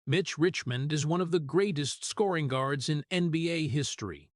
Mitch Richmond is one of the greatest scoring guards in NBA history.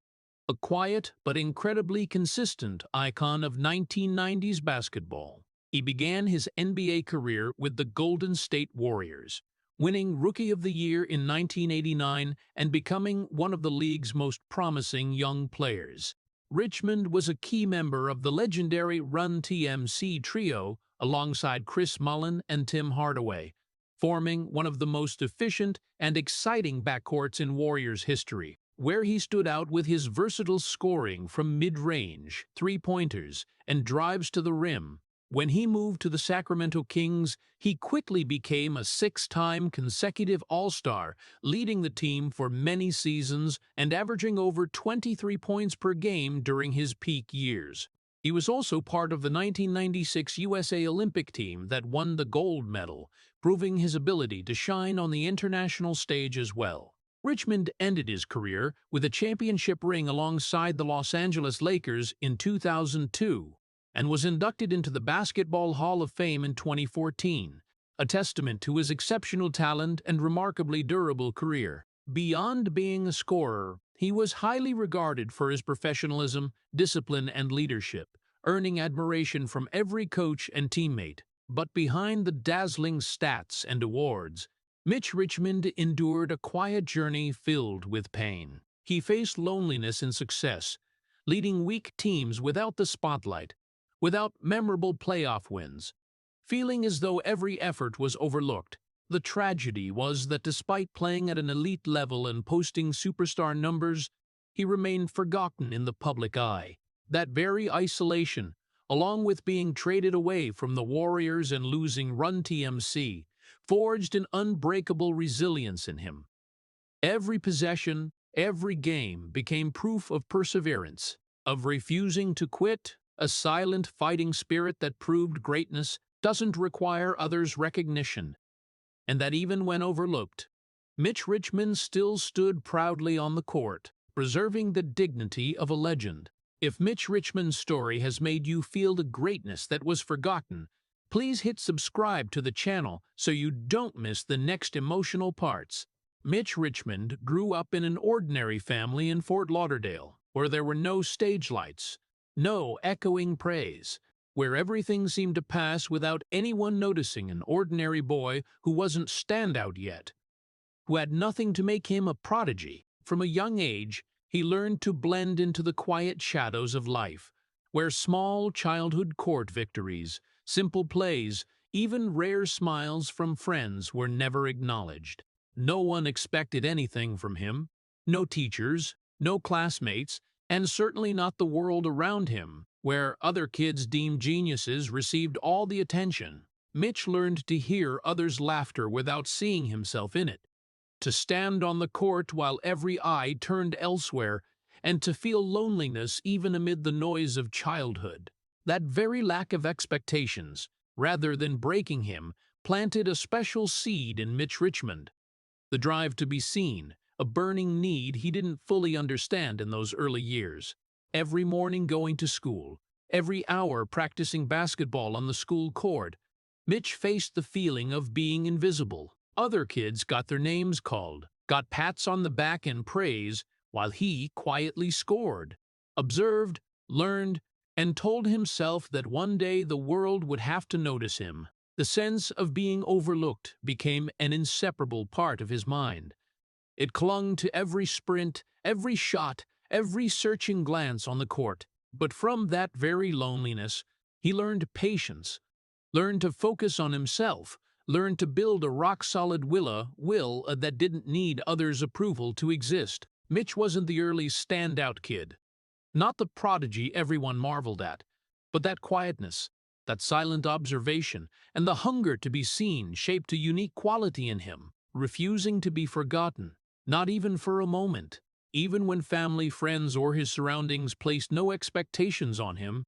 A quiet but incredibly consistent icon of 1990s basketball. He began his NBA career with the Golden State Warriors, winning Rookie of the Year in 1989 and becoming one of the league's most promising young players. Richmond was a key member of the legendary Run TMC trio alongside Chris Mullin and Tim Hardaway, forming one of the most efficient and exciting backcourts in Warriors history, where he stood out with his versatile scoring from mid-range, three-pointers, and drives to the rim. When he moved to the Sacramento Kings, he quickly became a six-time consecutive All-Star, leading the team for many seasons and averaging over 23 points per game during his peak years. He was also part of the 1996 USA Olympic team that won the gold medal, proving his ability to shine on the international stage as well. Richmond ended his career with a championship ring alongside the Los Angeles Lakers in 2002 and was inducted into the Basketball Hall of Fame in 2014, a testament to his exceptional talent and remarkably durable career. Beyond being a scorer, he was highly regarded for his professionalism, discipline, and leadership, earning admiration from every coach and teammate. But behind the dazzling stats and awards, Mitch Richmond endured a quiet journey filled with pain. He faced loneliness in success, leading weak teams without the spotlight, without memorable playoff wins, feeling as though every effort was overlooked. The tragedy was that despite playing at an elite level and posting superstar numbers, he remained forgotten in the public eye. That very isolation, along with being traded away from the Warriors and losing Run TMC, forged an unbreakable resilience in him. Every possession, every game became proof of perseverance, of refusing to quit, a silent fighting spirit that proved greatness doesn't require others' recognition, and that even when overlooked, Mitch Richmond still stood proudly on the court, preserving the dignity of a legend. If Mitch Richmond's story has made you feel the greatness that was forgotten, please hit subscribe to the channel so you don't miss the next emotional parts. Mitch Richmond grew up in an ordinary family in Fort Lauderdale, where there were no stage lights, no echoing praise, where everything seemed to pass without anyone noticing. An ordinary boy who wasn't standout yet, who had nothing to make him a prodigy. From a young age, he learned to blend into the quiet shadows of life, where small childhood court victories, simple plays, even rare smiles from friends were never acknowledged. No one expected anything from him, no teachers, no classmates, and certainly not the world around him, where other kids deemed geniuses received all the attention. Mitch learned to hear others' laughter without seeing himself in it, to stand on the court while every eye turned elsewhere, and to feel loneliness even amid the noise of childhood. That very lack of expectations, rather than breaking him, planted a special seed in Mitch Richmond. The drive to be seen, a burning need he didn't fully understand in those early years. Every morning going to school, every hour practicing basketball on the school court, Mitch faced the feeling of being invisible. Other kids got their names called, got pats on the back and praise, while he quietly scored, observed, learned, and told himself that one day the world would have to notice him. The sense of being overlooked became an inseparable part of his mind. It clung to every sprint, every shot, every searching glance on the court. But from that very loneliness, he learned patience, learned to focus on himself, learned to build a rock-solid will that didn't need others' approval to exist. Mitch wasn't the early standout kid, not the prodigy everyone marveled at, but that quietness, that silent observation, and the hunger to be seen shaped a unique quality in him, refusing to be forgotten. Not even for a moment. Even when family, friends, or his surroundings placed no expectations on him,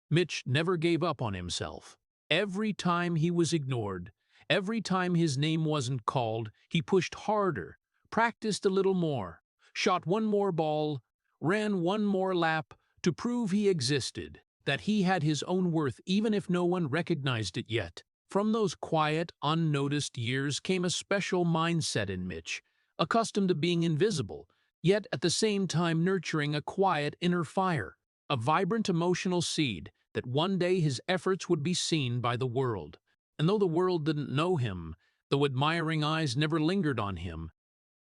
Mitch never gave up on himself. Every time he was ignored, every time his name wasn't called, he pushed harder, practiced a little more, shot one more ball, ran one more lap to prove he existed, that he had his own worth even if no one recognized it yet. From those quiet, unnoticed years came a special mindset in Mitch, accustomed to being invisible, yet at the same time nurturing a quiet inner fire, a vibrant emotional seed that one day his efforts would be seen by the world. And though the world didn't know him, though admiring eyes never lingered on him,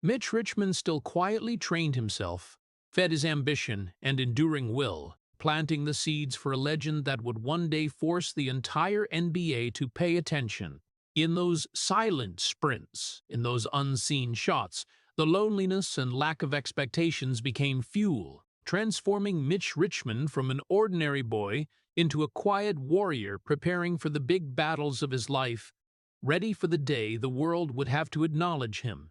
Mitch Richmond still quietly trained himself, fed his ambition and enduring will, planting the seeds for a legend that would one day force the entire NBA to pay attention. In those silent sprints, in those unseen shots, the loneliness and lack of expectations became fuel, transforming Mitch Richmond from an ordinary boy into a quiet warrior preparing for the big battles of his life, ready for the day the world would have to acknowledge him.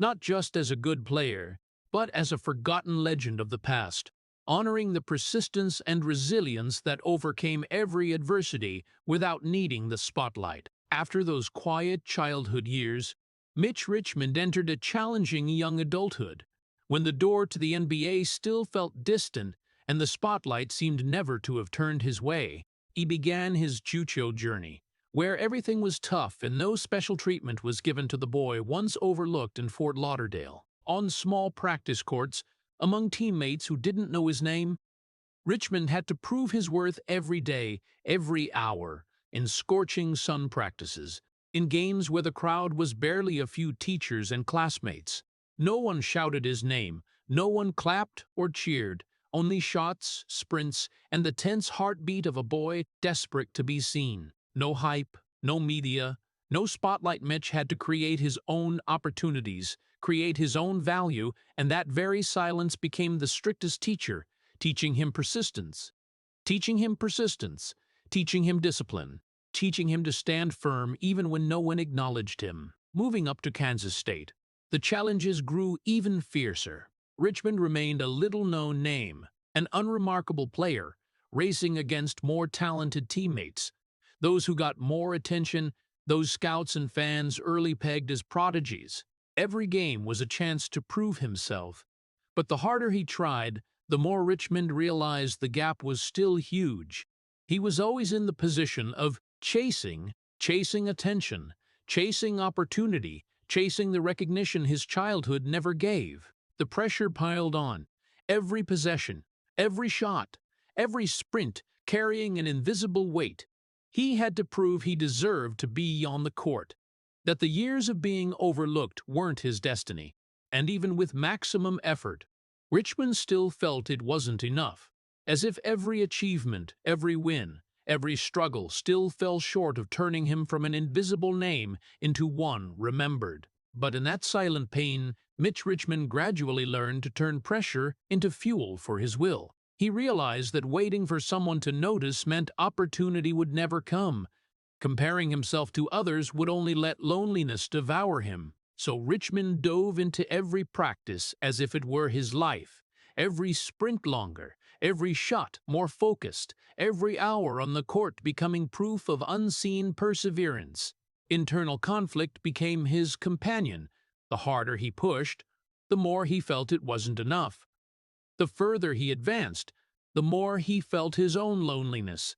Not just as a good player, but as a forgotten legend of the past, honoring the persistence and resilience that overcame every adversity without needing the spotlight. After those quiet childhood years, Mitch Richmond entered a challenging young adulthood, when the door to the NBA still felt distant and the spotlight seemed never to have turned his way. He began his jucho journey, where everything was tough and no special treatment was given to the boy once overlooked in Fort Lauderdale. On small practice courts, among teammates who didn't know his name, Richmond had to prove his worth every day, every hour, in scorching sun practices, in games where the crowd was barely a few teachers and classmates. No one shouted his name, no one clapped or cheered, only shots, sprints, and the tense heartbeat of a boy desperate to be seen. No hype, no media, no spotlight. Mitch had to create his own opportunities, create his own value, and that very silence became the strictest teacher, teaching him persistence, teaching him discipline, teaching him to stand firm even when no one acknowledged him. Moving up to Kansas State, the challenges grew even fiercer. Richmond remained a little-known name, an unremarkable player, racing against more talented teammates. Those who got more attention, those scouts and fans early pegged as prodigies. Every game was a chance to prove himself. But the harder he tried, the more Richmond realized the gap was still huge. He was always in the position of chasing attention, chasing opportunity, chasing the recognition his childhood never gave. The pressure piled on. Every possession, every shot, every sprint carrying an invisible weight. He had to prove he deserved to be on the court, that the years of being overlooked weren't his destiny. And even with maximum effort, Richmond still felt it wasn't enough, as if every achievement, every win, every struggle still fell short of turning him from an invisible name into one remembered. But in that silent pain, Mitch Richmond gradually learned to turn pressure into fuel for his will. He realized that waiting for someone to notice meant opportunity would never come. Comparing himself to others would only let loneliness devour him. So Richmond dove into every practice as if it were his life, every sprint longer, every shot more focused, every hour on the court becoming proof of unseen perseverance. Internal conflict became his companion. The harder he pushed, the more he felt it wasn't enough. The further he advanced, the more he felt his own loneliness.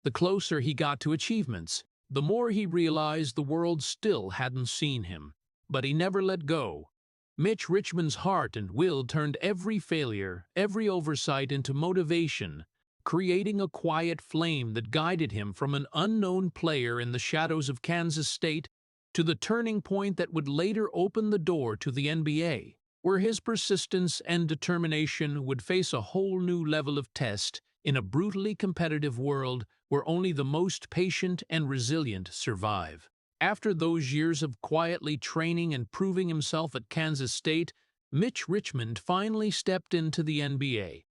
The closer he got to achievements, the more he realized the world still hadn't seen him. But he never let go. Mitch Richmond's heart and will turned every failure, every oversight into motivation, creating a quiet flame that guided him from an unknown player in the shadows of Kansas State to the turning point that would later open the door to the NBA, where his persistence and determination would face a whole new level of test in a brutally competitive world where only the most patient and resilient survive. After those years of quietly training and proving himself at Kansas State, Mitch Richmond finally stepped into the NBA,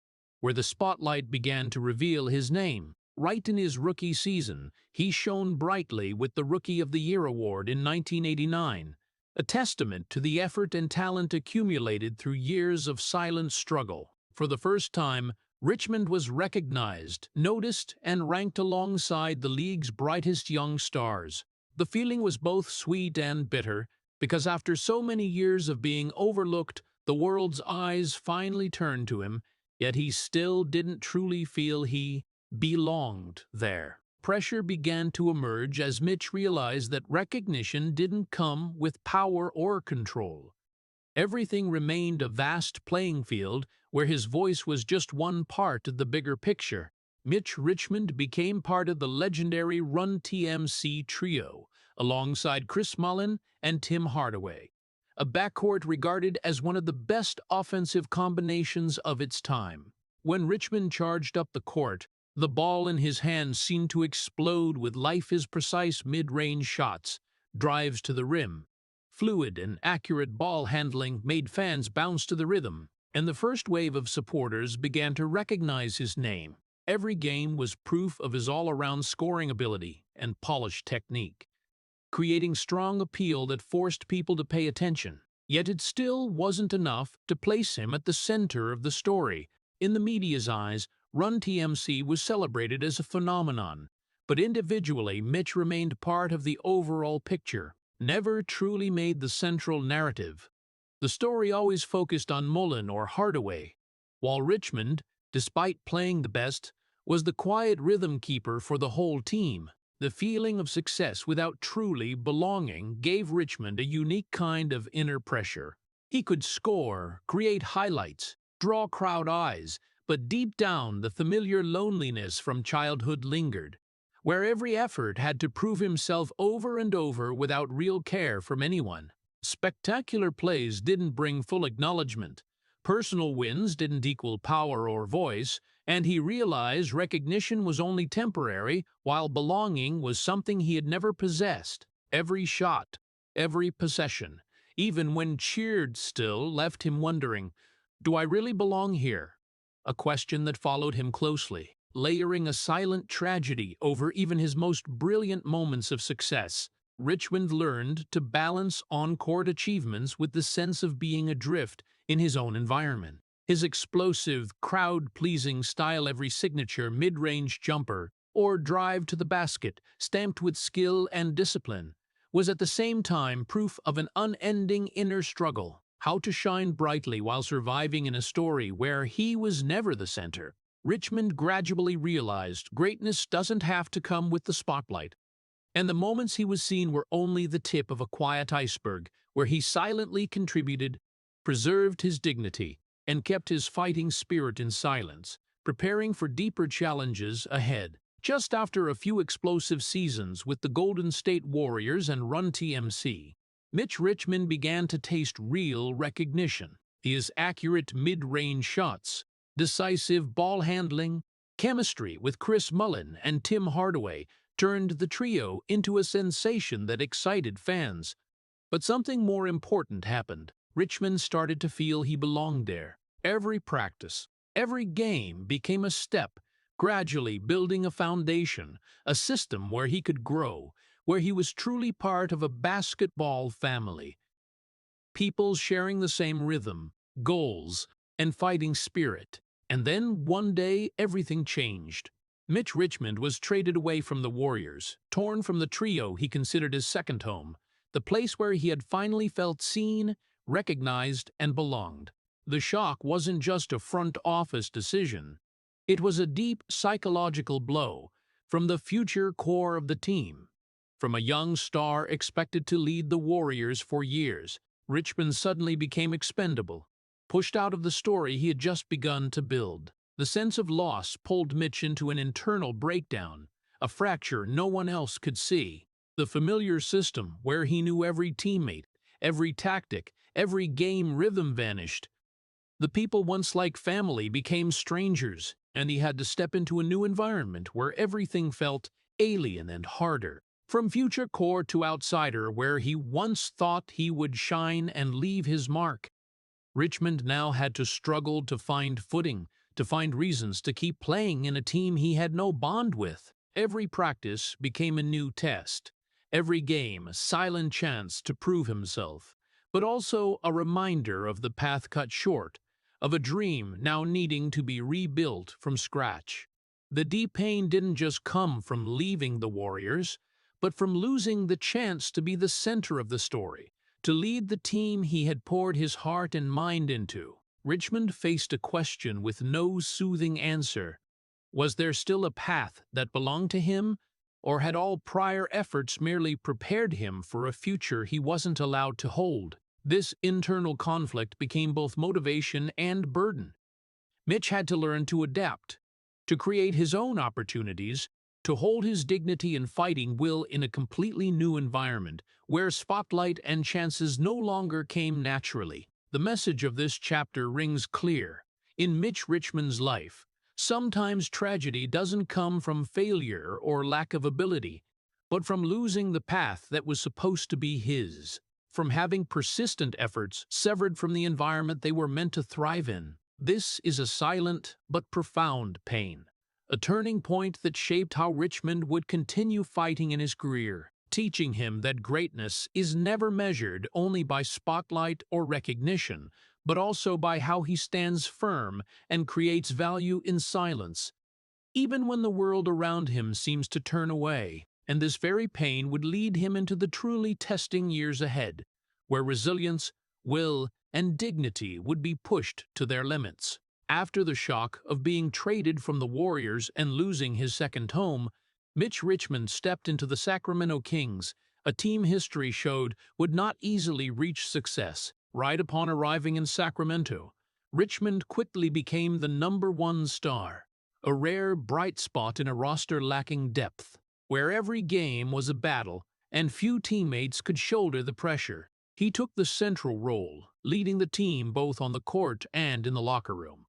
where the spotlight began to reveal his name. Right in his rookie season, he shone brightly with the Rookie of the Year award in 1989, a testament to the effort and talent accumulated through years of silent struggle. For the first time, Richmond was recognized, noticed, and ranked alongside the league's brightest young stars. The feeling was both sweet and bitter, because after so many years of being overlooked, the world's eyes finally turned to him, yet he still didn't truly feel he belonged there. pressure began to emerge as Mitch realized that recognition didn't come with power or control. Everything remained a vast playing field where his voice was just one part of the bigger picture. Mitch Richmond became part of the legendary Run TMC trio, alongside Chris Mullin and Tim Hardaway, a backcourt regarded as one of the best offensive combinations of its time. When Richmond charged up the court, the ball in his hands seemed to explode with life. His precise mid-range shots, drives to the rim, fluid and accurate ball handling made fans bounce to the rhythm, and the first wave of supporters began to recognize his name. Every game was proof of his all-around scoring ability and polished technique, creating strong appeal that forced people to pay attention. Yet it still wasn't enough to place him at the center of the story. In the media's eyes, Run TMC was celebrated as a phenomenon, but individually Mitch remained part of the overall picture, never truly made the central narrative. The story always focused on Mullin or Hardaway, while Richmond, despite playing the best, was the quiet rhythm keeper for the whole team. The feeling of success without truly belonging gave Richmond a unique kind of inner pressure. He could score, create highlights, draw crowd eyes, but deep down the familiar loneliness from childhood lingered, where every effort had to prove himself over and over without real care from anyone. Spectacular plays didn't bring full acknowledgement, personal wins didn't equal power or voice, and he realized recognition was only temporary, while belonging was something he had never possessed. Every shot, every possession, even when cheered still, left him wondering, "Do I really belong here?" A question that followed him closely, layering a silent tragedy over even his most brilliant moments of success. Richmond learned to balance on-court achievements with the sense of being adrift in his own environment. His explosive, crowd-pleasing style, every signature mid-range jumper or drive to the basket, stamped with skill and discipline, was at the same time proof of an unending inner struggle. How to shine brightly while surviving in a story where he was never the center. Richmond gradually realized greatness doesn't have to come with the spotlight, and the moments he was seen were only the tip of a quiet iceberg where he silently contributed, preserved his dignity, and kept his fighting spirit in silence, preparing for deeper challenges ahead. Just after a few explosive seasons with the Golden State Warriors and Run TMC, Mitch Richmond began to taste real recognition. His accurate mid-range shots, decisive ball handling, chemistry with Chris Mullin and Tim Hardaway turned the trio into a sensation that excited fans. But something more important happened. Richmond started to feel he belonged there. Every practice, every game became a step, gradually building a foundation, a system where he could grow, where he was truly part of a basketball family. People sharing the same rhythm, goals, and fighting spirit. And then, one day, everything changed. Mitch Richmond was traded away from the Warriors, torn from the trio he considered his second home, the place where he had finally felt seen, recognized, and belonged. The shock wasn't just a front office decision. It was a deep psychological blow from the future core of the team. From a young star expected to lead the Warriors for years, Richmond suddenly became expendable, pushed out of the story he had just begun to build. The sense of loss pulled Mitch into an internal breakdown, a fracture no one else could see. The familiar system, where he knew every teammate, every tactic, every game rhythm vanished. The people once like family became strangers, and he had to step into a new environment where everything felt alien and harder. From future core to outsider, where he once thought he would shine and leave his mark, Richmond now had to struggle to find footing, to find reasons to keep playing in a team he had no bond with. Every practice became a new test, every game a silent chance to prove himself, but also a reminder of the path cut short, of a dream now needing to be rebuilt from scratch. The deep pain didn't just come from leaving the Warriors, but from losing the chance to be the center of the story, to lead the team he had poured his heart and mind into. Richmond faced a question with no soothing answer. Was there still a path that belonged to him, Or had all prior efforts merely prepared him for a future he wasn't allowed to hold? This internal conflict became both motivation and burden. Mitch had to learn to adapt, to create his own opportunities, to hold his dignity and fighting will in a completely new environment, where spotlight and chances no longer came naturally. The message of this chapter rings clear. In Mitch Richmond's life, sometimes tragedy doesn't come from failure or lack of ability, but from losing the path that was supposed to be his, from having persistent efforts severed from the environment they were meant to thrive in. This is a silent but profound pain, a turning point that shaped how Richmond would continue fighting in his career, teaching him that greatness is never measured only by spotlight or recognition, but also by how he stands firm and creates value in silence, even when the world around him seems to turn away. And this very pain would lead him into the truly testing years ahead, where resilience, will, and dignity would be pushed to their limits. After the shock of being traded from the Warriors and losing his second home, Mitch Richmond stepped into the Sacramento Kings, a team history showed would not easily reach success. Right upon arriving in Sacramento, Richmond quickly became the #1 star, a rare bright spot in a roster lacking depth, where every game was a battle and few teammates could shoulder the pressure. He took the central role, leading the team both on the court and in the locker room.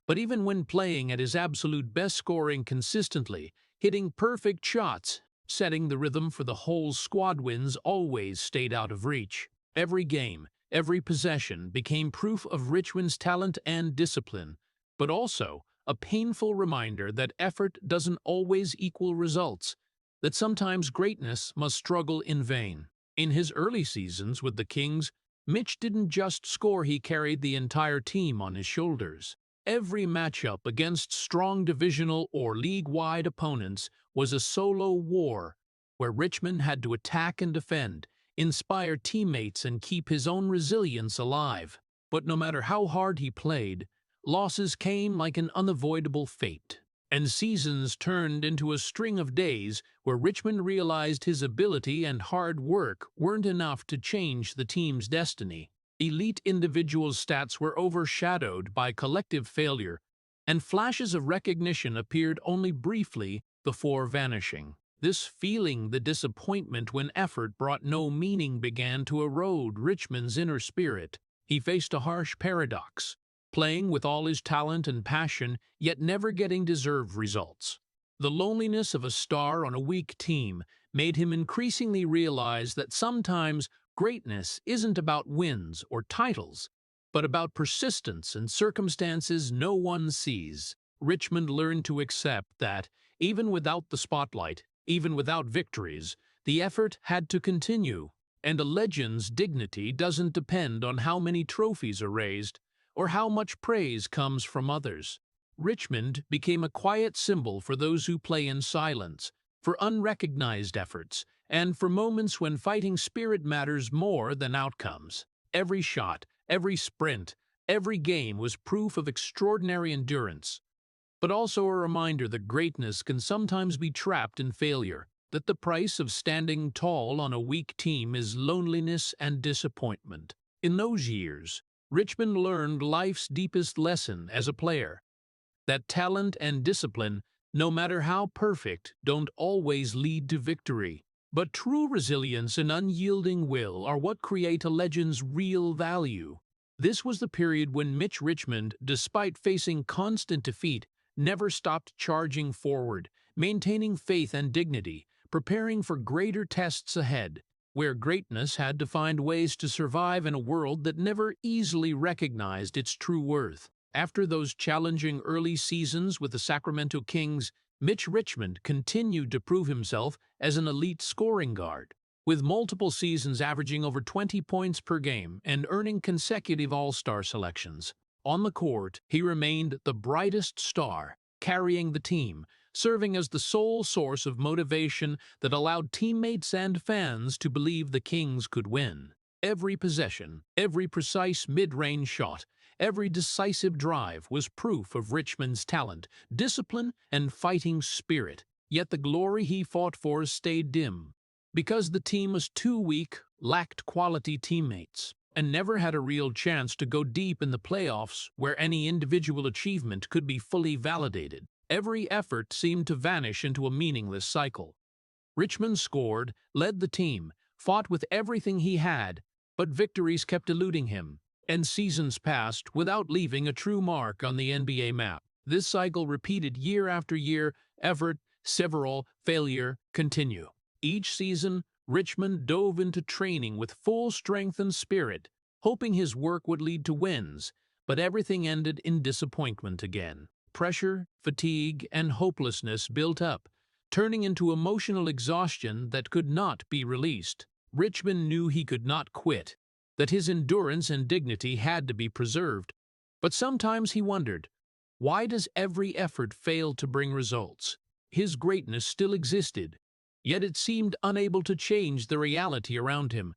But even when playing at his absolute best, scoring consistently, hitting perfect shots, setting the rhythm for the whole squad, wins always stayed out of reach. Every game, every possession became proof of Richmond's talent and discipline, but also a painful reminder that effort doesn't always equal results, that sometimes greatness must struggle in vain. In his early seasons with the Kings, Mitch didn't just score, he carried the entire team on his shoulders. Every matchup against strong divisional or league-wide opponents was a solo war, where Richmond had to attack and defend, inspire teammates, and keep his own resilience alive. But no matter how hard he played, losses came like an unavoidable fate, and seasons turned into a string of days where Richmond realized his ability and hard work weren't enough to change the team's destiny. Elite individual stats were overshadowed by collective failure, and flashes of recognition appeared only briefly before vanishing. This feeling, the disappointment when effort brought no meaning, began to erode Richmond's inner spirit. He faced a harsh paradox: playing with all his talent and passion, yet never getting deserved results. The loneliness of a star on a weak team made him increasingly realize that sometimes greatness isn't about wins or titles, but about persistence and circumstances no one sees. Richmond learned to accept that, even without the spotlight, even without victories, the effort had to continue, and a legend's dignity doesn't depend on how many trophies are raised or how much praise comes from others. Richmond became a quiet symbol for those who play in silence, for unrecognized efforts, and for moments when fighting spirit matters more than outcomes. Every shot, every sprint, every game was proof of extraordinary endurance, but also a reminder that greatness can sometimes be trapped in failure, that the price of standing tall on a weak team is loneliness and disappointment. In those years, Richmond learned life's deepest lesson as a player: that talent and discipline, no matter how perfect, don't always lead to victory. But true resilience and unyielding will are what create a legend's real value. This was the period when Mitch Richmond, despite facing constant defeat, never stopped charging forward, maintaining faith and dignity, preparing for greater tests ahead, where greatness had to find ways to survive in a world that never easily recognized its true worth. After those challenging early seasons with the Sacramento Kings, Mitch Richmond continued to prove himself as an elite scoring guard, with multiple seasons averaging over 20 points per game and earning consecutive All-Star selections. On the court, he remained the brightest star, carrying the team, serving as the sole source of motivation that allowed teammates and fans to believe the Kings could win. Every possession, every precise mid-range shot, every decisive drive was proof of Richmond's talent, discipline, and fighting spirit. Yet the glory he fought for stayed dim, because the team was too weak, lacked quality teammates, and never had a real chance to go deep in the playoffs where any individual achievement could be fully validated. Every effort seemed to vanish into a meaningless cycle. Richmond scored, led the team, fought with everything he had, but victories kept eluding him, and seasons passed without leaving a true mark on the NBA map. This cycle repeated year after year, effort, several, failure, continue. Each season, Richmond dove into training with full strength and spirit, hoping his work would lead to wins, but everything ended in disappointment again. Pressure, fatigue, and hopelessness built up, turning into emotional exhaustion that could not be released. Richmond knew he could not quit, that his endurance and dignity had to be preserved. But sometimes he wondered, why does every effort fail to bring results? His greatness still existed, yet it seemed unable to change the reality around him,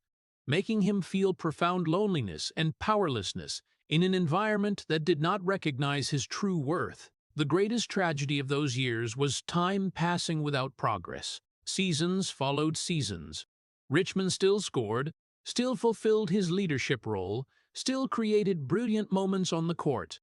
making him feel profound loneliness and powerlessness in an environment that did not recognize his true worth. The greatest tragedy of those years was time passing without progress. Seasons followed seasons. Richmond still scored, still fulfilled his leadership role, still created brilliant moments on the court.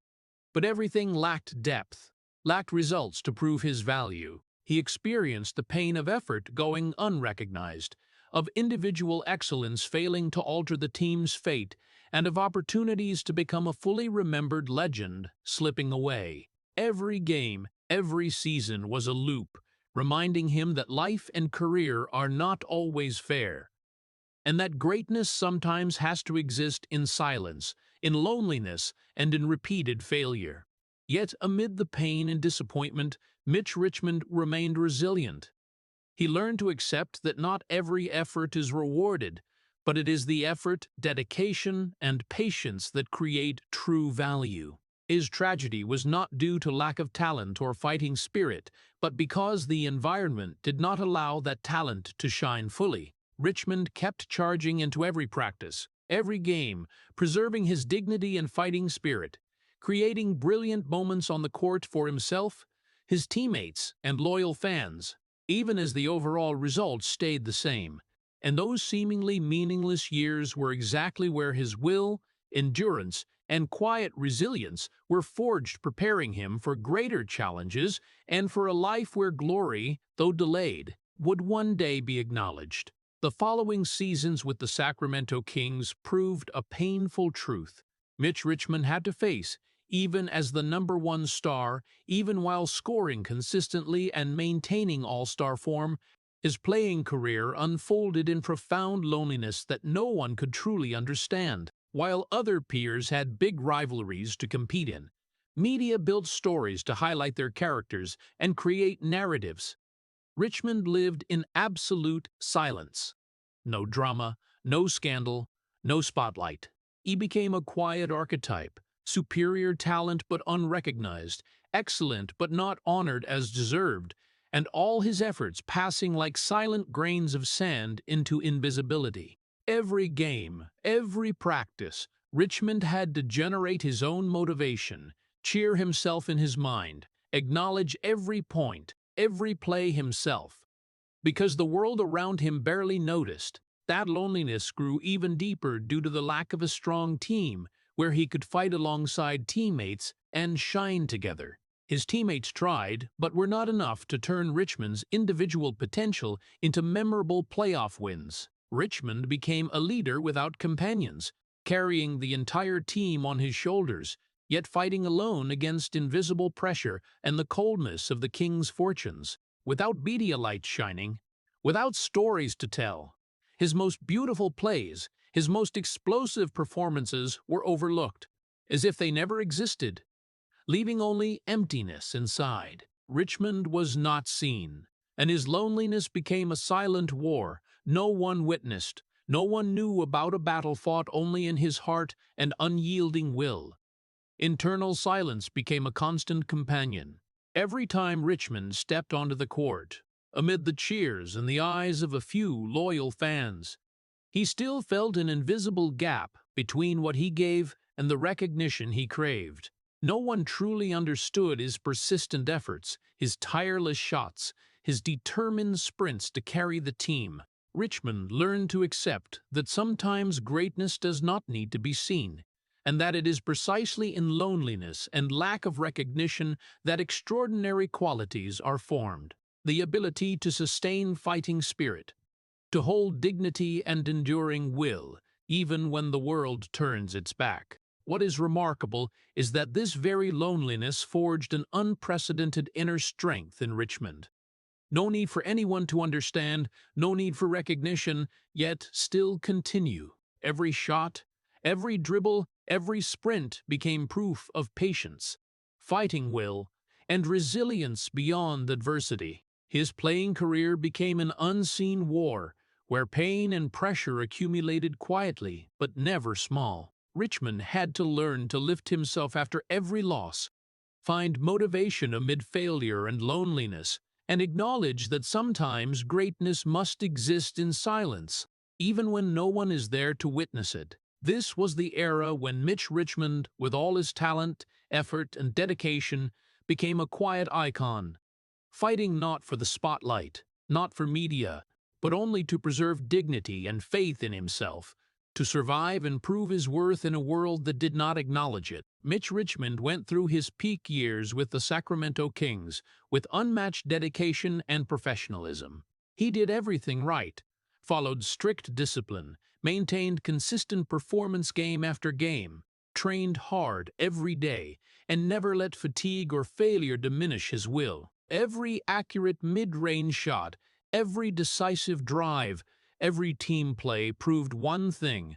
But everything lacked depth, lacked results to prove his value. He experienced the pain of effort going unrecognized, of individual excellence failing to alter the team's fate, and of opportunities to become a fully remembered legend slipping away. Every game, every season was a loop, reminding him that life and career are not always fair, and that greatness sometimes has to exist in silence, in loneliness, and in repeated failure. Yet amid the pain and disappointment, Mitch Richmond remained resilient. He learned to accept that not every effort is rewarded, but it is the effort, dedication, and patience that create true value. His tragedy was not due to lack of talent or fighting spirit, but because the environment did not allow that talent to shine fully. Richmond kept charging into every practice, every game, preserving his dignity and fighting spirit, creating brilliant moments on the court for himself, his teammates, and loyal fans, even as the overall results stayed the same. And those seemingly meaningless years were exactly where his will, endurance, and quiet resilience were forged, preparing him for greater challenges and for a life where glory, though delayed, would one day be acknowledged. The following seasons with the Sacramento Kings proved a painful truth Mitch Richmond had to face, even as the #1 star, even while scoring consistently and maintaining all-star form. His playing career unfolded in profound loneliness that no one could truly understand. While other peers had big rivalries to compete in, media built stories to highlight their characters and create narratives. Richmond lived in absolute silence. No drama, no scandal, no spotlight. He became a quiet archetype, superior talent but unrecognized, excellent but not honored as deserved, and all his efforts passing like silent grains of sand into invisibility. Every game, every practice, Richmond had to generate his own motivation, cheer himself in his mind, acknowledge every point, every play himself. Because the world around him barely noticed, that loneliness grew even deeper due to the lack of a strong team where he could fight alongside teammates and shine together. His teammates tried, but were not enough to turn Richmond's individual potential into memorable playoff wins. Richmond became a leader without companions, carrying the entire team on his shoulders, yet fighting alone against invisible pressure and the coldness of the Kings' fortunes. Without media lights shining, without stories to tell, his most beautiful plays, his most explosive performances were overlooked, as if they never existed, leaving only emptiness inside. Richmond was not seen, and his loneliness became a silent war. No one witnessed, no one knew about a battle fought only in his heart and unyielding will. Internal silence became a constant companion. Every time Richmond stepped onto the court, amid the cheers and the eyes of a few loyal fans, he still felt an invisible gap between what he gave and the recognition he craved. No one truly understood his persistent efforts, his tireless shots, his determined sprints to carry the team. Richmond learned to accept that sometimes greatness does not need to be seen, and that it is precisely in loneliness and lack of recognition that extraordinary qualities are formed. The ability to sustain fighting spirit, to hold dignity and enduring will, even when the world turns its back. What is remarkable is that this very loneliness forged an unprecedented inner strength in Richmond. No need for anyone to understand, no need for recognition, yet still continue. Every shot, every dribble, every sprint became proof of patience, fighting will, and resilience beyond adversity. His playing career became an unseen war, where pain and pressure accumulated quietly, but never small. Richmond had to learn to lift himself after every loss, find motivation amid failure and loneliness, and acknowledge that sometimes greatness must exist in silence, even when no one is there to witness it. This was the era when Mitch Richmond, with all his talent, effort, and dedication, became a quiet icon, fighting not for the spotlight, not for media, but only to preserve dignity and faith in himself, to survive and prove his worth in a world that did not acknowledge it. Mitch Richmond went through his peak years with the Sacramento Kings with unmatched dedication and professionalism. He did everything right, followed strict discipline, maintained consistent performance game after game, trained hard every day, and never let fatigue or failure diminish his will. Every accurate mid-range shot, every decisive drive, every team play proved one thing: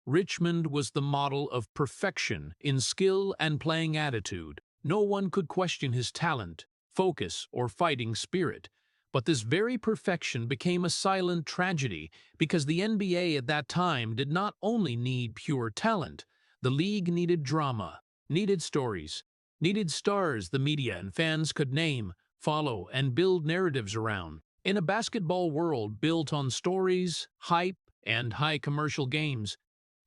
Richmond was the model of perfection in skill and playing attitude. No one could question his talent, focus, or fighting spirit. But this very perfection became a silent tragedy because the NBA at that time did not only need pure talent, the league needed drama, needed stories, needed stars the media and fans could name, follow, and build narratives around. In a basketball world built on stories, hype, and high commercial games,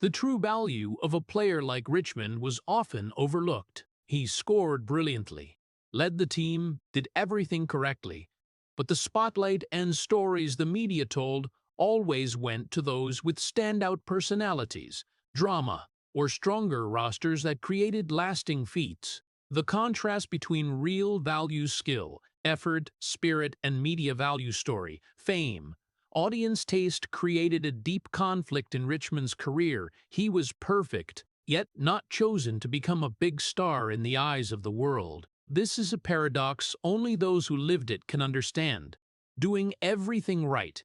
the true value of a player like Richmond was often overlooked. He scored brilliantly, led the team, did everything correctly, but the spotlight and stories the media told always went to those with standout personalities, drama, or stronger rosters that created lasting feats. The contrast between real value skill, effort, spirit, and media value story, fame, audience taste created a deep conflict in Richmond's career. He was perfect, yet not chosen to become a big star in the eyes of the world. This is a paradox only those who lived it can understand. Doing everything right,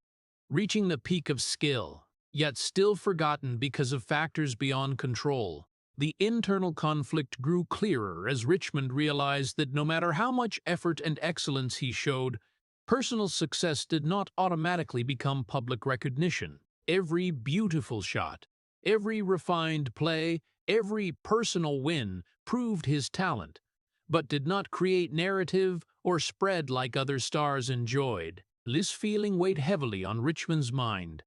reaching the peak of skill, yet still forgotten because of factors beyond control. The internal conflict grew clearer as Richmond realized that no matter how much effort and excellence he showed, personal success did not automatically become public recognition. Every beautiful shot, every refined play, every personal win proved his talent, but did not create narrative or spread like other stars enjoyed. This feeling weighed heavily on Richmond's mind.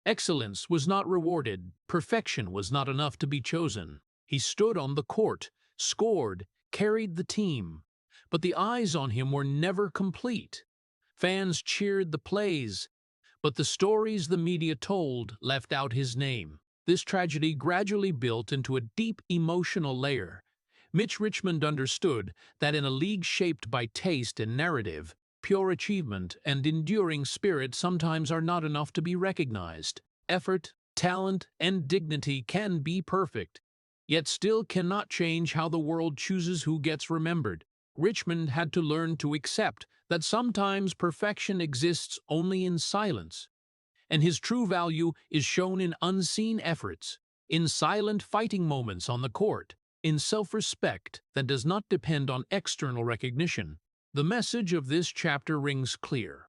Excellence was not rewarded, perfection was not enough to be chosen. He stood on the court, scored, carried the team, but the eyes on him were never complete. Fans cheered the plays, but the stories the media told left out his name. This tragedy gradually built into a deep emotional layer. Mitch Richmond understood that in a league shaped by taste and narrative, pure achievement and enduring spirit sometimes are not enough to be recognized. Effort, talent, and dignity can be perfect, yet still cannot change how the world chooses who gets remembered. Richmond had to learn to accept that sometimes perfection exists only in silence, and his true value is shown in unseen efforts, in silent fighting moments on the court, in self-respect that does not depend on external recognition. The message of this chapter rings clear.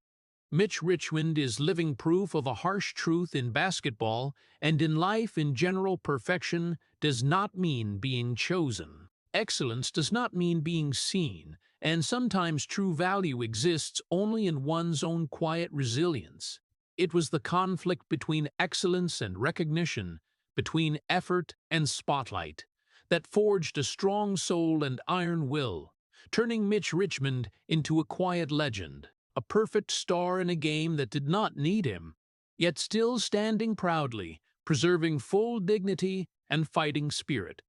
Mitch Richmond is living proof of a harsh truth in basketball and in life in general. Perfection does not mean being chosen. Excellence does not mean being seen, and sometimes true value exists only in one's own quiet resilience. It was the conflict between excellence and recognition, between effort and spotlight, that forged a strong soul and iron will, turning Mitch Richmond into a quiet legend. a perfect star in a game that did not need him, yet still standing proudly, preserving full dignity and fighting spirit,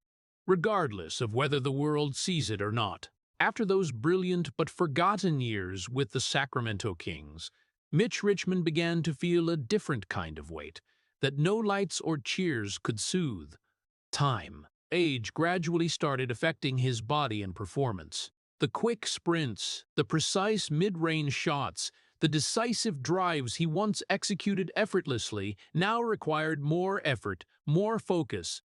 regardless of whether the world sees it or not. After those brilliant but forgotten years with the Sacramento Kings, Mitch Richmond began to feel a different kind of weight that no lights or cheers could soothe. Time. Age gradually started affecting his body and performance. The quick sprints, the precise mid-range shots, the decisive drives he once executed effortlessly now required more effort, more focus,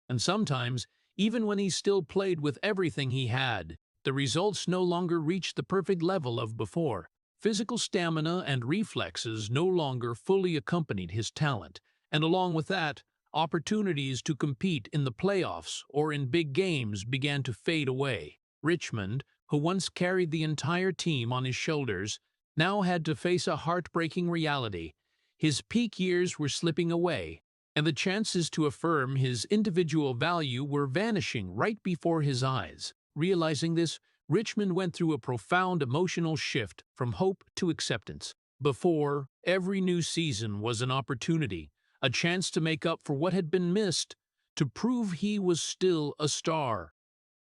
and sometimes, even when he still played with everything he had, the results no longer reached the perfect level of before. Physical stamina and reflexes no longer fully accompanied his talent, and along with that, opportunities to compete in the playoffs or in big games began to fade away. Richmond, who once carried the entire team on his shoulders, now had to face a heartbreaking reality. His peak years were slipping away, and the chances to affirm his individual value were vanishing right before his eyes. Realizing this, Richmond went through a profound emotional shift from hope to acceptance. Before, every new season was an opportunity, a chance to make up for what had been missed, to prove he was still a star,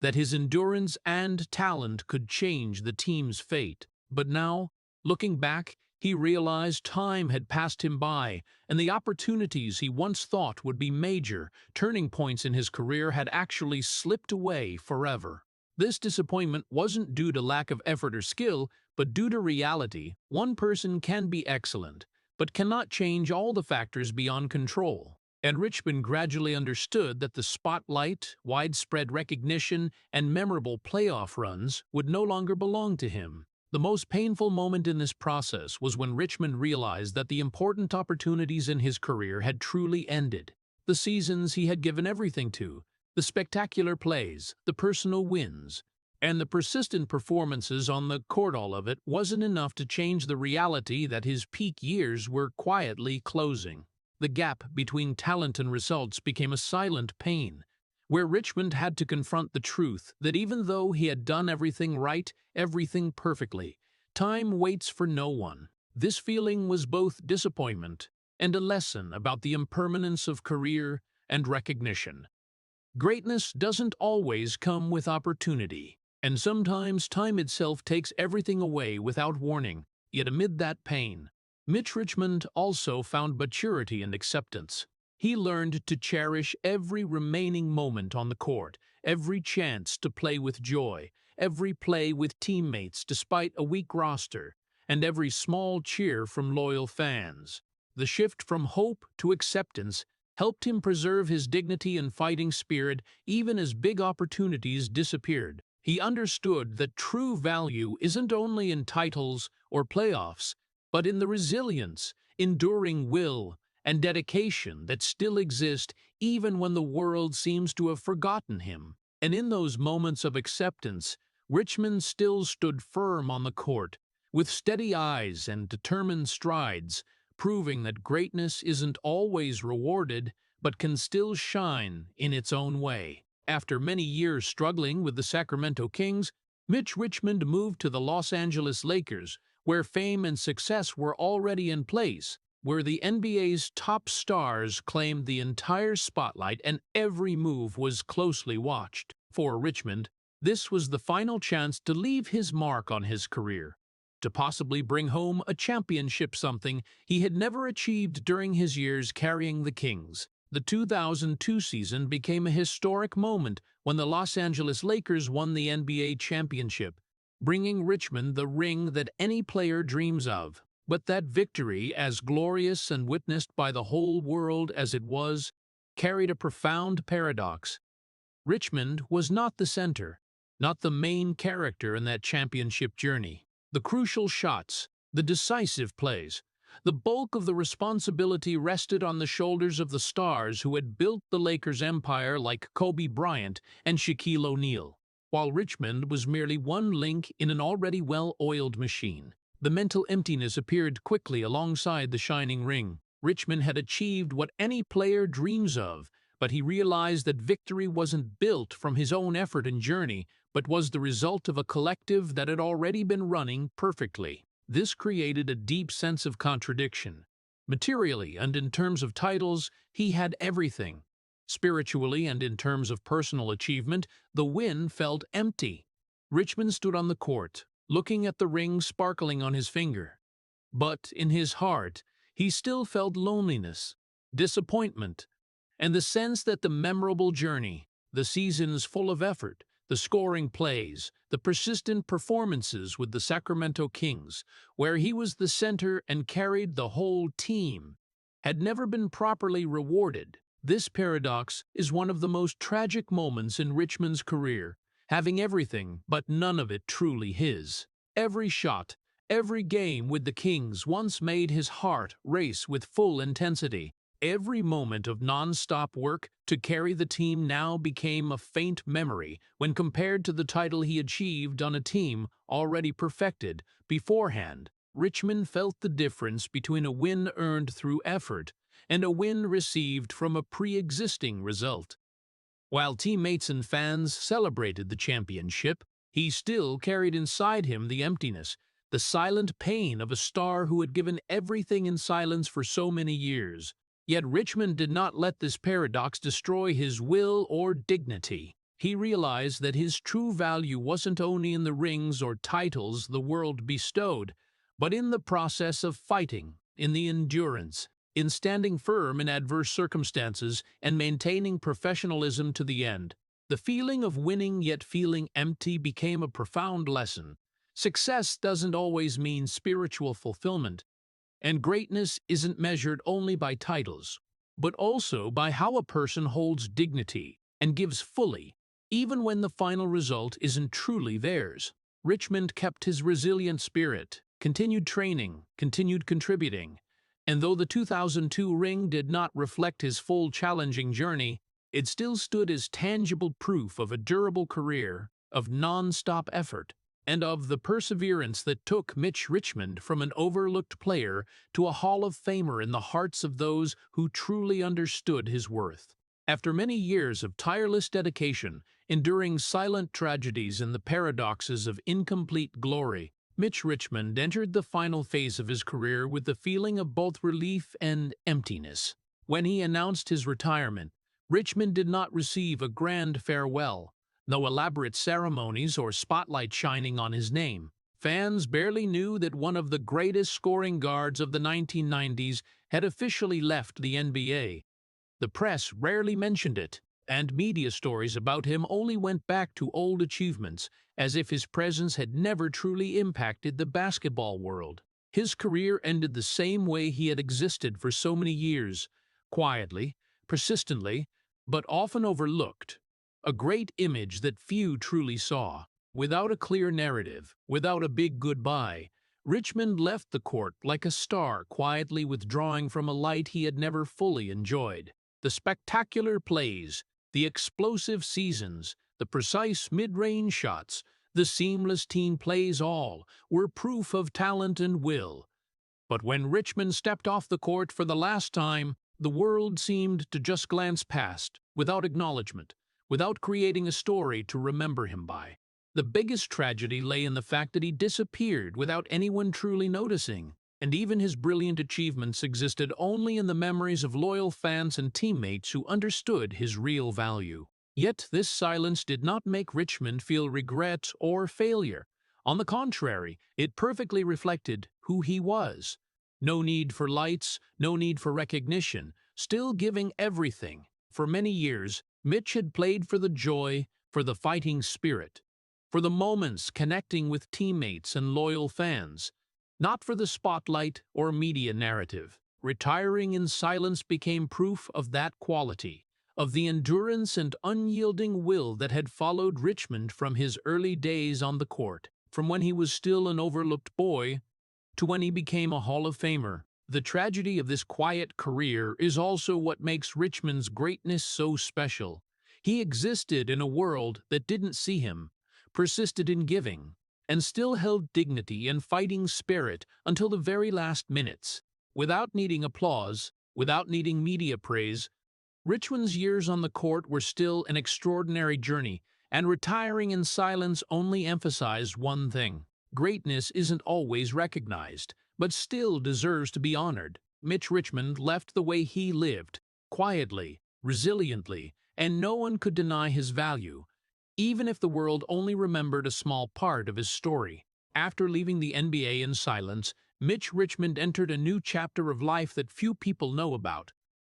that his endurance and talent could change the team's fate. But now, looking back, he realized time had passed him by, and the opportunities he once thought would be major turning points in his career had actually slipped away forever. This disappointment wasn't due to lack of effort or skill, but due to reality. One person can be excellent, but cannot change all the factors beyond control. And Richmond gradually understood that the spotlight, widespread recognition, and memorable playoff runs would no longer belong to him. The most painful moment in this process was when Richmond realized that the important opportunities in his career had truly ended. The seasons he had given everything to, the spectacular plays, the personal wins, and the persistent performances on the court, all of it wasn't enough to change the reality that his peak years were quietly closing. The gap between talent and results became a silent pain, where Richmond had to confront the truth that even though he had done everything right, everything perfectly, time waits for no one. This feeling was both disappointment and a lesson about the impermanence of career and recognition. Greatness doesn't always come with opportunity, and sometimes time itself takes everything away without warning. Yet amid that pain, Mitch Richmond also found maturity and acceptance. He learned to cherish every remaining moment on the court, every chance to play with joy, every play with teammates despite a weak roster, and every small cheer from loyal fans. The shift from hope to acceptance helped him preserve his dignity and fighting spirit even as big opportunities disappeared. He understood that true value isn't only in titles or playoffs, but in the resilience, enduring will, and dedication that still exist even when the world seems to have forgotten him. And in those moments of acceptance, Richmond still stood firm on the court, with steady eyes and determined strides, proving that greatness isn't always rewarded, but can still shine in its own way. After many years struggling with the Sacramento Kings, Mitch Richmond moved to the Los Angeles Lakers, where fame and success were already in place, where the NBA's top stars claimed the entire spotlight and every move was closely watched. For Richmond, this was the final chance to leave his mark on his career, to possibly bring home a championship, something he had never achieved during his years carrying the Kings. The 2002 season became a historic moment when the Los Angeles Lakers won the NBA championship, bringing Richmond the ring that any player dreams of. But that victory, as glorious and witnessed by the whole world as it was, carried a profound paradox. Richmond was not the center, not the main character in that championship journey. The crucial shots, the decisive plays, the bulk of the responsibility rested on the shoulders of the stars who had built the Lakers' empire like Kobe Bryant and Shaquille O'Neal, while Richmond was merely one link in an already well-oiled machine. The mental emptiness appeared quickly alongside the shining ring. Richmond had achieved what any player dreams of, but he realized that victory wasn't built from his own effort and journey, but was the result of a collective that had already been running perfectly. This created a deep sense of contradiction. Materially and in terms of titles, he had everything. Spiritually and in terms of personal achievement, the win felt empty. Richmond stood on the court, looking at the ring sparkling on his finger. But in his heart, he still felt loneliness, disappointment, and the sense that the memorable journey, the seasons full of effort, the scoring plays, the persistent performances with the Sacramento Kings, where he was the center and carried the whole team, had never been properly rewarded. This paradox is one of the most tragic moments in Richmond's career, having everything but none of it truly his. Every shot, every game with the Kings once made his heart race with full intensity. Every moment of non-stop work to carry the team now became a faint memory when compared to the title he achieved on a team already perfected beforehand. Richmond felt the difference between a win earned through effort and a win received from a pre-existing result. While teammates and fans celebrated the championship, he still carried inside him the emptiness, the silent pain of a star who had given everything in silence for so many years. Yet Richmond did not let this paradox destroy his will or dignity. He realized that his true value wasn't only in the rings or titles the world bestowed, but in the process of fighting, in the endurance, in standing firm in adverse circumstances and maintaining professionalism to the end. The feeling of winning yet feeling empty became a profound lesson. Success doesn't always mean spiritual fulfillment, and greatness isn't measured only by titles, but also by how a person holds dignity and gives fully, even when the final result isn't truly theirs. Richmond kept his resilient spirit, continued training, continued contributing, and though the 2002 ring did not reflect his full challenging journey, it still stood as tangible proof of a durable career, of non-stop effort, and of the perseverance that took Mitch Richmond from an overlooked player to a Hall of Famer in the hearts of those who truly understood his worth. After many years of tireless dedication, enduring silent tragedies and the paradoxes of incomplete glory, Mitch Richmond entered the final phase of his career with the feeling of both relief and emptiness. When he announced his retirement, Richmond did not receive a grand farewell. No elaborate ceremonies or spotlight shining on his name. Fans barely knew that one of the greatest scoring guards of the 1990s had officially left the NBA. The press rarely mentioned it, and media stories about him only went back to old achievements, as if his presence had never truly impacted the basketball world. His career ended the same way he had existed for so many years, quietly, persistently, but often overlooked. A great image that few truly saw. Without a clear narrative, without a big goodbye, Richmond left the court like a star quietly withdrawing from a light he had never fully enjoyed. The spectacular plays, the explosive seasons, the precise mid-range shots, the seamless team plays all were proof of talent and will. But when Richmond stepped off the court for the last time, the world seemed to just glance past, without acknowledgement, without creating a story to remember him by. The biggest tragedy lay in the fact that he disappeared without anyone truly noticing, and even his brilliant achievements existed only in the memories of loyal fans and teammates who understood his real value. Yet this silence did not make Richmond feel regret or failure. On the contrary, it perfectly reflected who he was. No need for lights, no need for recognition, still giving everything. For many years, Mitch had played for the joy, for the fighting spirit, for the moments connecting with teammates and loyal fans, not for the spotlight or media narrative. Retiring in silence became proof of that quality, of the endurance and unyielding will that had followed Richmond from his early days on the court, from when he was still an overlooked boy to when he became a Hall of Famer. The tragedy of this quiet career is also what makes Richmond's greatness so special. He existed in a world that didn't see him, persisted in giving, and still held dignity and fighting spirit until the very last minutes. Without needing applause, without needing media praise, Richmond's years on the court were still an extraordinary journey, and retiring in silence only emphasized one thing. greatness isn't always recognized, but still deserves to be honored. Mitch Richmond left the way he lived, quietly, resiliently, and no one could deny his value, even if the world only remembered a small part of his story. After leaving the NBA in silence, Mitch Richmond entered a new chapter of life that few people know about.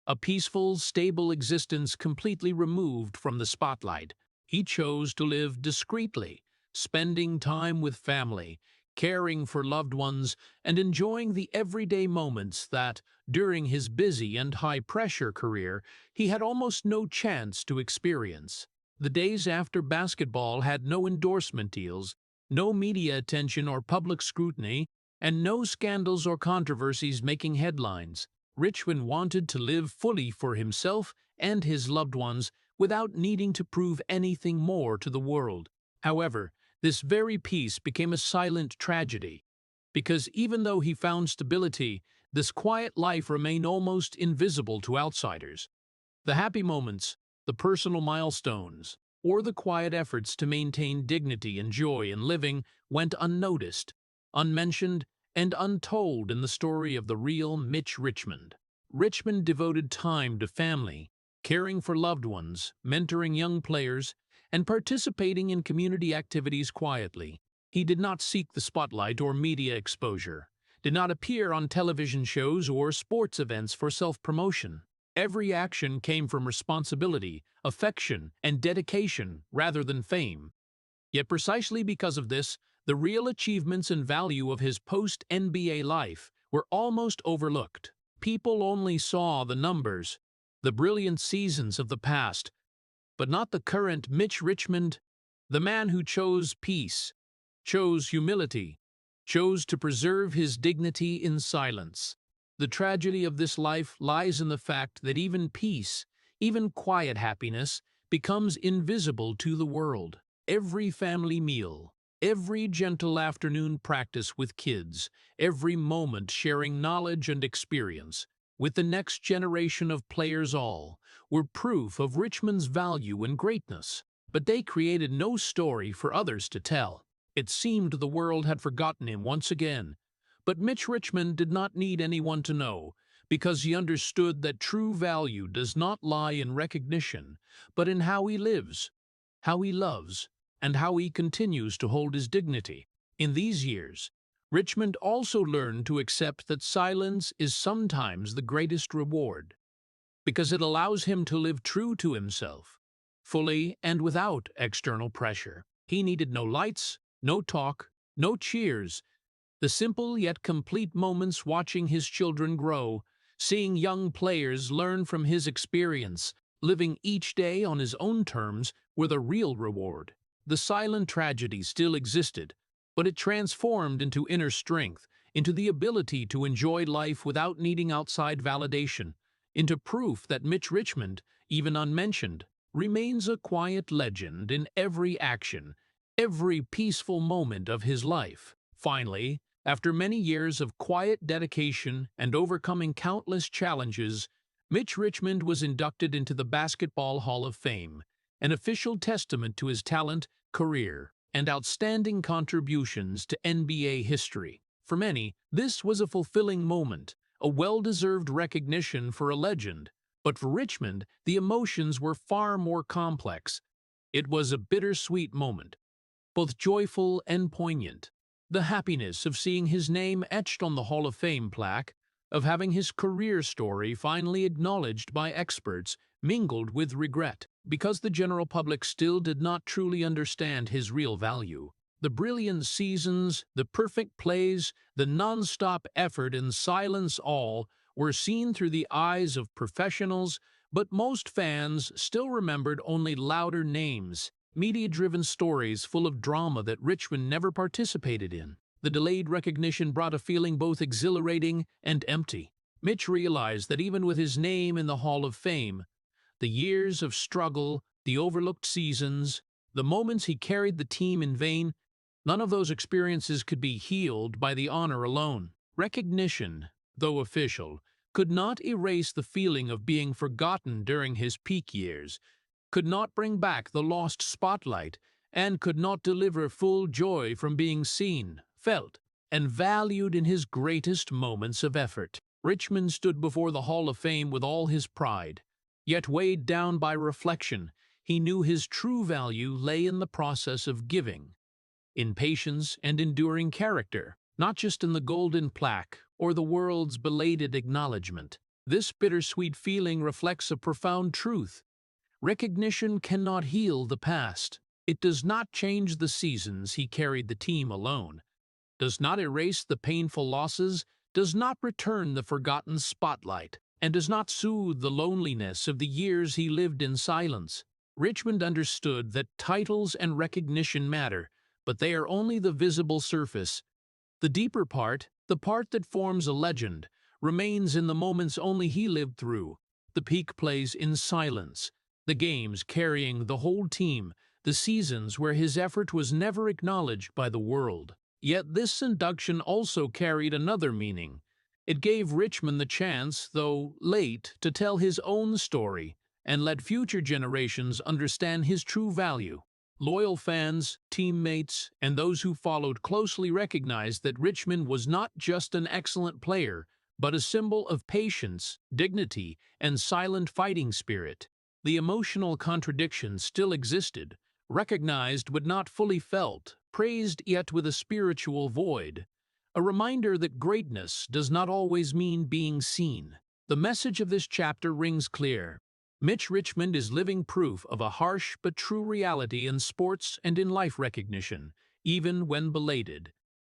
A peaceful, stable existence completely removed from the spotlight. He chose to live discreetly, spending time with family, caring for loved ones, and enjoying the everyday moments that, during his busy and high-pressure career, he had almost no chance to experience. The days after basketball had no endorsement deals, no media attention or public scrutiny, and no scandals or controversies making headlines. Richmond wanted to live fully for himself and his loved ones without needing to prove anything more to the world. However, this very peace became a silent tragedy, because even though he found stability, this quiet life remained almost invisible to outsiders. The happy moments, the personal milestones, or the quiet efforts to maintain dignity and joy in living went unnoticed, unmentioned, and untold in the story of the real Mitch Richmond. Richmond devoted time to family, caring for loved ones, mentoring young players, and participating in community activities quietly. He did not seek the spotlight or media exposure, did not appear on television shows or sports events for self-promotion. Every action came from responsibility, affection, and dedication rather than fame. Yet precisely because of this, the real achievements and value of his post-NBA life were almost overlooked. People only saw the numbers, the brilliant seasons of the past, but not the current Mitch Richmond, the man who chose peace, chose humility, chose to preserve his dignity in silence. The tragedy of this life lies in the fact that even peace, even quiet happiness, becomes invisible to the world. Every family meal, every gentle afternoon practice with kids, every moment sharing knowledge and experience with the next generation of players all were proof of Richmond's value and greatness. But they created no story for others to tell. It seemed the world had forgotten him once again. But Mitch Richmond did not need anyone to know, because he understood that true value does not lie in recognition, but in how he lives, how he loves, and how he continues to hold his dignity. In these years, Richmond also learned to accept that silence is sometimes the greatest reward, because it allows him to live true to himself, fully and without external pressure. He needed no lights, no talk, no cheers, the simple yet complete moments watching his children grow, seeing young players learn from his experience, living each day on his own terms were the real reward. The silent tragedy still existed, but it transformed into inner strength, into the ability to enjoy life without needing outside validation, into proof that Mitch Richmond, even unmentioned, remains a quiet legend in every action, every peaceful moment of his life. Finally, after many years of quiet dedication and overcoming countless challenges, Mitch Richmond was inducted into the Basketball Hall of Fame, an official testament to his talent, career, and outstanding contributions to NBA history. For many, this was a fulfilling moment, a well-deserved recognition for a legend. But for Richmond, the emotions were far more complex. It was a bittersweet moment, both joyful and poignant. The happiness of seeing his name etched on the Hall of Fame plaque, of having his career story finally acknowledged by experts, mingled with regret, because the general public still did not truly understand his real value. The brilliant seasons, the perfect plays, the non-stop effort and silence all were seen through the eyes of professionals, but most fans still remembered only louder names, media-driven stories full of drama that Richmond never participated in. The delayed recognition brought a feeling both exhilarating and empty. Mitch realized that even with his name in the Hall of Fame, the years of struggle, the overlooked seasons, the moments he carried the team in vain, none of those experiences could be healed by the honor alone. Recognition, though official, could not erase the feeling of being forgotten during his peak years, could not bring back the lost spotlight, and could not deliver full joy from being seen, felt, and valued in his greatest moments of effort. Richmond stood before the Hall of Fame with all his pride, yet weighed down by reflection. He knew his true value lay in the process of giving, in patience and enduring character, not just in the golden plaque or the world's belated acknowledgement. This bittersweet feeling reflects a profound truth. Recognition cannot heal the past. It does not change the seasons he carried the team alone, does not erase the painful losses, does not return the forgotten spotlight, and does not soothe the loneliness of the years he lived in silence. Richmond understood that titles and recognition matter, but they are only the visible surface. The deeper part, the part that forms a legend, remains in the moments only he lived through, the peak plays in silence, the games carrying the whole team, the seasons where his effort was never acknowledged by the world. Yet this induction also carried another meaning. It gave Richmond the chance, though late, to tell his own story and let future generations understand his true value. Loyal fans, teammates, and those who followed closely recognized that Richmond was not just an excellent player, but a symbol of patience, dignity, and silent fighting spirit. The emotional contradiction still existed, recognized but not fully felt, praised yet with a spiritual void. A reminder that greatness does not always mean being seen. The message of this chapter rings clear. Mitch Richmond is living proof of a harsh but true reality in sports and in life. Recognition, even when belated,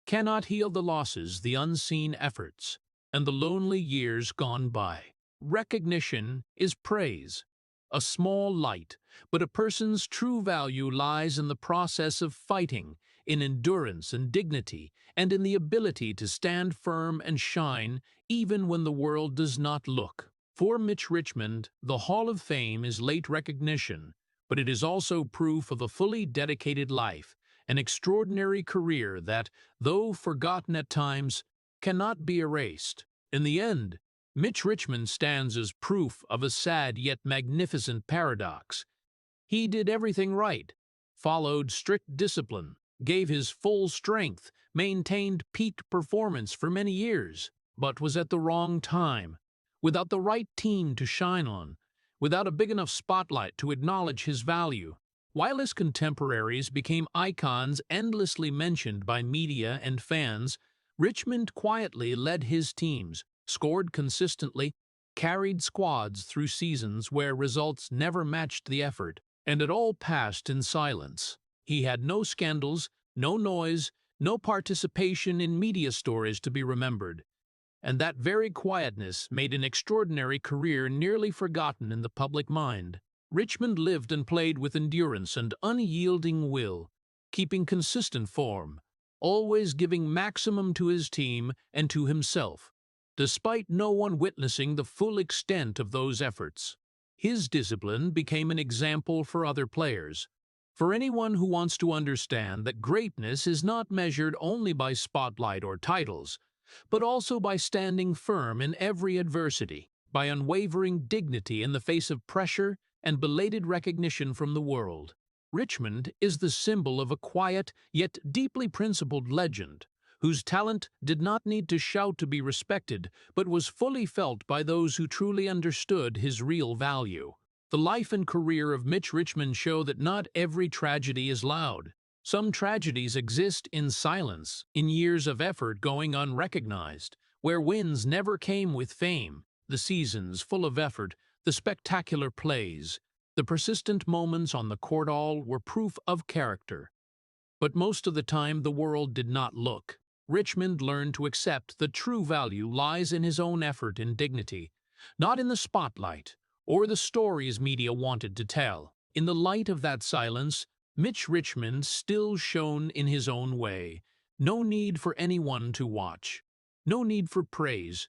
cannot heal the losses, the unseen efforts, and the lonely years gone by. Recognition is praise, a small light, but a person's true value lies in the process of fighting, in endurance and dignity, and in the ability to stand firm and shine even when the world does not look. For Mitch Richmond, the Hall of Fame is late recognition, but it is also proof of a fully dedicated life, an extraordinary career that, though forgotten at times, cannot be erased. In the end, Mitch Richmond stands as proof of a sad yet magnificent paradox. He did everything right, followed strict discipline, gave his full strength, maintained peak performance for many years, but was at the wrong time, without the right team to shine on, without a big enough spotlight to acknowledge his value. While his contemporaries became icons endlessly mentioned by media and fans, Richmond quietly led his teams, scored consistently, carried squads through seasons where results never matched the effort, and it all passed in silence. He had no scandals, no noise, no participation in media stories to be remembered. And that very quietness made an extraordinary career nearly forgotten in the public mind. Richmond lived and played with endurance and unyielding will, keeping consistent form, always giving maximum to his team and to himself, despite no one witnessing the full extent of those efforts. His discipline became an example for other players, for anyone who wants to understand that greatness is not measured only by spotlight or titles, but also by standing firm in every adversity, by unwavering dignity in the face of pressure and belated recognition from the world. Richmond is the symbol of a quiet yet deeply principled legend, whose talent did not need to shout to be respected, but was fully felt by those who truly understood his real value. The life and career of Mitch Richmond show that not every tragedy is loud. Some tragedies exist in silence, in years of effort going unrecognized, where wins never came with fame, the seasons full of effort, the spectacular plays, the persistent moments on the court all were proof of character. But most of the time the world did not look. Richmond learned to accept that true value lies in his own effort and dignity, not in the spotlight or the stories media wanted to tell. In the light of that silence, Mitch Richmond still shone in his own way. No need for anyone to watch, no need for praise.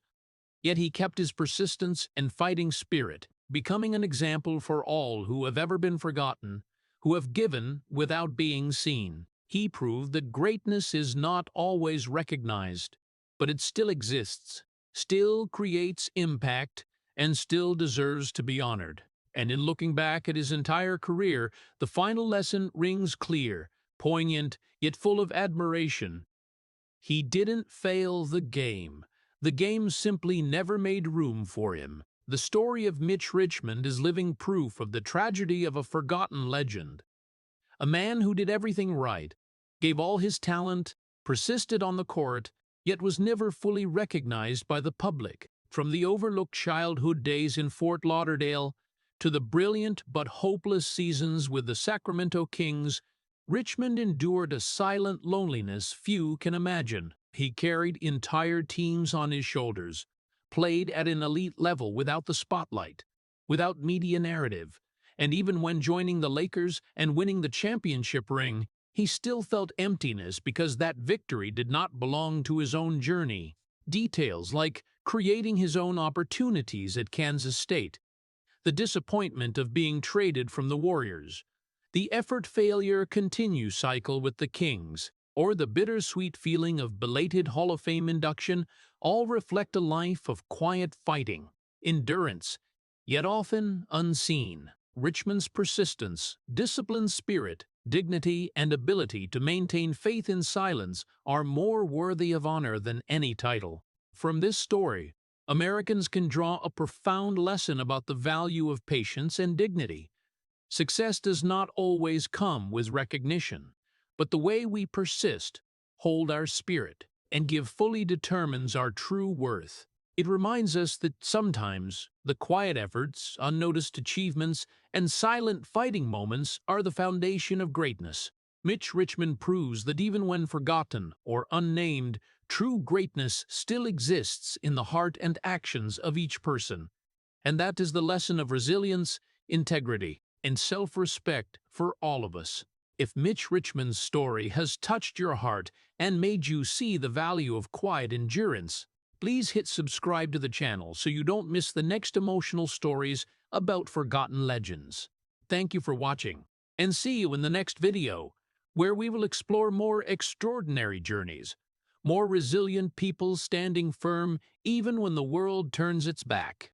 Yet he kept his persistence and fighting spirit, becoming an example for all who have ever been forgotten, who have given without being seen. He proved that greatness is not always recognized, but it still exists, still creates impact, and still deserves to be honored. And in looking back at his entire career, the final lesson rings clear, poignant, yet full of admiration. He didn't fail the game. The game simply never made room for him. The story of Mitch Richmond is living proof of the tragedy of a forgotten legend. A man who did everything right, gave all his talent, persisted on the court, yet was never fully recognized by the public. From the overlooked childhood days in Fort Lauderdale to the brilliant but hopeless seasons with the Sacramento Kings, Richmond endured a silent loneliness few can imagine. He carried entire teams on his shoulders, played at an elite level without the spotlight, without media narrative, and even when joining the Lakers and winning the championship ring, he still felt emptiness because that victory did not belong to his own journey. Details like creating his own opportunities at Kansas State, the disappointment of being traded from the Warriors, the effort-failure continue cycle with the Kings, or the bittersweet feeling of belated Hall of Fame induction all reflect a life of quiet fighting, endurance, yet often unseen. Richmond's persistence, disciplined spirit, dignity, and ability to maintain faith in silence are more worthy of honor than any title. From this story, Americans can draw a profound lesson about the value of patience and dignity. Success does not always come with recognition, but the way we persist, hold our spirit, and give fully determines our true worth. It reminds us that sometimes the quiet efforts, unnoticed achievements, and silent fighting moments are the foundation of greatness. Mitch Richmond proves that even when forgotten or unnamed, true greatness still exists in the heart and actions of each person. And that is the lesson of resilience, integrity, and self-respect for all of us. If Mitch Richmond's story has touched your heart and made you see the value of quiet endurance, please hit subscribe to the channel so you don't miss the next emotional stories about forgotten legends. Thank you for watching, and see you in the next video, where we will explore more extraordinary journeys, more resilient people standing firm even when the world turns its back.